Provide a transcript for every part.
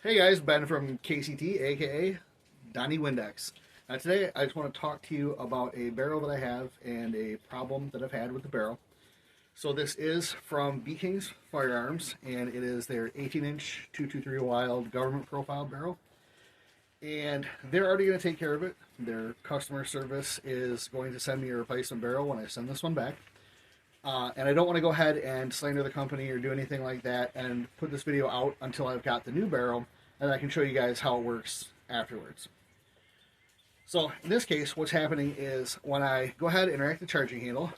Hey guys, Ben from KCT, aka Donnie Windex. Today I just want to talk to you about a barrel that I have and a problem that I've had with the barrel. So this is from Bking's Firearms, and it is their 18-inch 223 Wylde government profile barrel. And they're already going to take care of it. Their customer service is going to send me a replacement barrel when I send this one back. And I don't want to go ahead and slander the company or do anything like that and put this video out until I've got the new barrel and I can show you guys how it works afterwards. So in this case, what's happening is when I go ahead and interact the charging handle,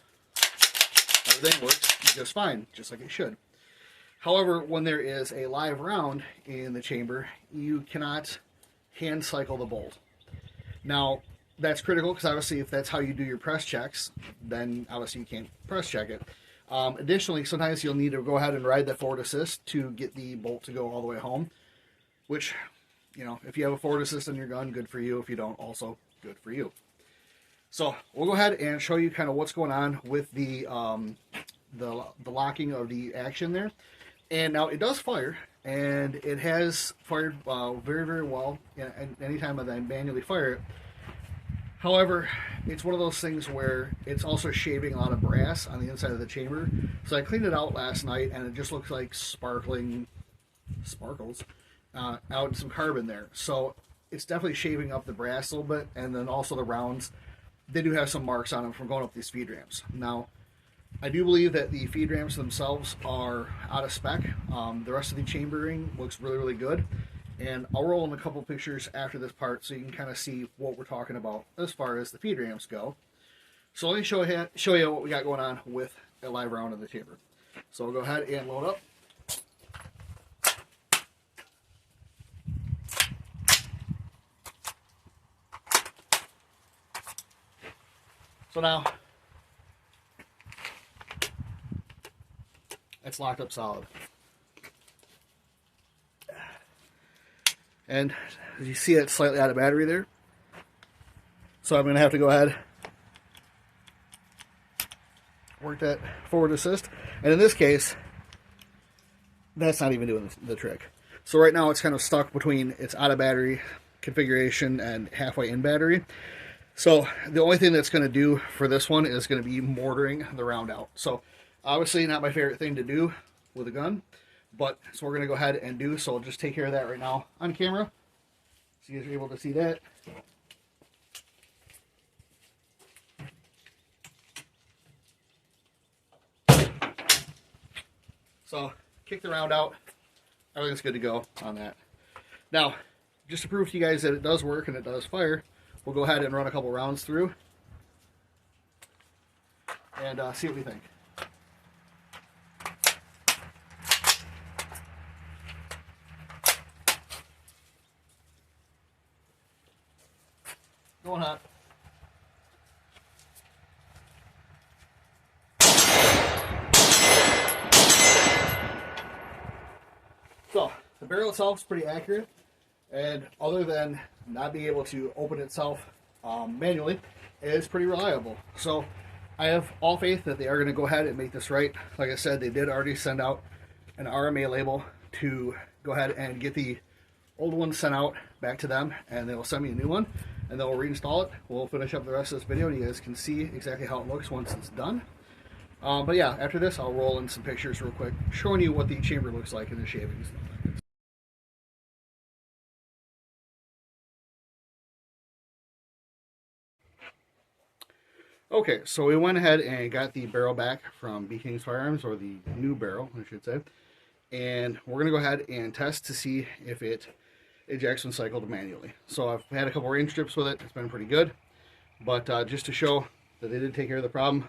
everything works just fine, just like it should. However, when there is a live round in the chamber, you cannot hand cycle the bolt. Now, that's critical because obviously if that's how you do your press checks, then obviously you can't press check it. Additionally, sometimes you'll need to go ahead and ride the forward assist to get the bolt to go all the way home, which, you know, if you have a forward assist on your gun, good for you. If you don't, also good for you. So we'll go ahead and show you kind of what's going on with the locking of the action there. And now it does fire, and it has fired very, very well anytime that I manually fire it. However, it's one of those things where it's also shaving a lot of brass on the inside of the chamber. So I cleaned it out last night, and it just looks like sparkles out some carbon there. So it's definitely shaving up the brass a little bit, and then also the rounds, they do have some marks on them from going up these feed ramps. Now, I do believe that the feed ramps themselves are out of spec. The rest of the chambering looks really, really good. And I'll roll in a couple pictures after this part so you can kind of see what we're talking about as far as the feed ramps go. So let me show you what we got going on with a live round in the chamber. So we'll go ahead and load up. So now, it's locked up solid. And as you see, it's slightly out of battery there. So I'm going to have to go ahead, work that forward assist. And in this case, that's not even doing the trick. So right now it's kind of stuck between its out of battery configuration and halfway in battery. So the only thing that's going to do for this one is going to be mortaring the round out. So obviously not my favorite thing to do with a gun, but so we're going to go ahead and do. So I'll just take care of that right now on camera, so you guys are able to see that. So kick the round out. Everything's good to go on that. Now, just to prove to you guys that it does work and it does fire, we'll go ahead and run a couple rounds through and see what we think. Going hot. So the barrel itself is pretty accurate, and other than not being able to open itself manually, it is pretty reliable. So I have all faith that they are going to go ahead and make this right. Like I said, they did already send out an RMA label to go ahead and get the old one sent out back to them, and they will send me a new one, and then we'll reinstall it. We'll finish up the rest of this video, and you guys can see exactly how it looks once it's done. But yeah, after this, I'll roll in some pictures real quick, showing you what the chamber looks like in the shavings. Okay, so we went ahead and got the barrel back from Bking's Firearms, or the new barrel, I should say. And we're going to go ahead and test to see if it ejects when cycled manually. So I've had a couple range strips with it. It's been pretty good. But just to show that they did take care of the problem,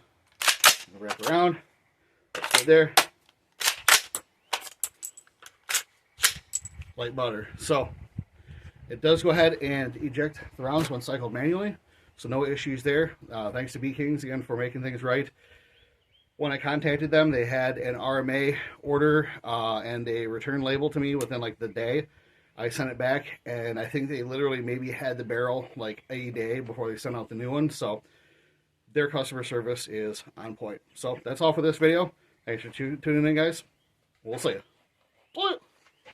I'll wrap around. Right there. Like butter. So it does go ahead and eject the rounds when cycled manually. So no issues there. Thanks to Bking's again for making things right. When I contacted them, they had an RMA order and a return label to me within like the day. I sent it back, and I think they literally maybe had the barrel like a day before they sent out the new one. So their customer service is on point. So that's all for this video. Thanks for tuning in, guys. We'll see you.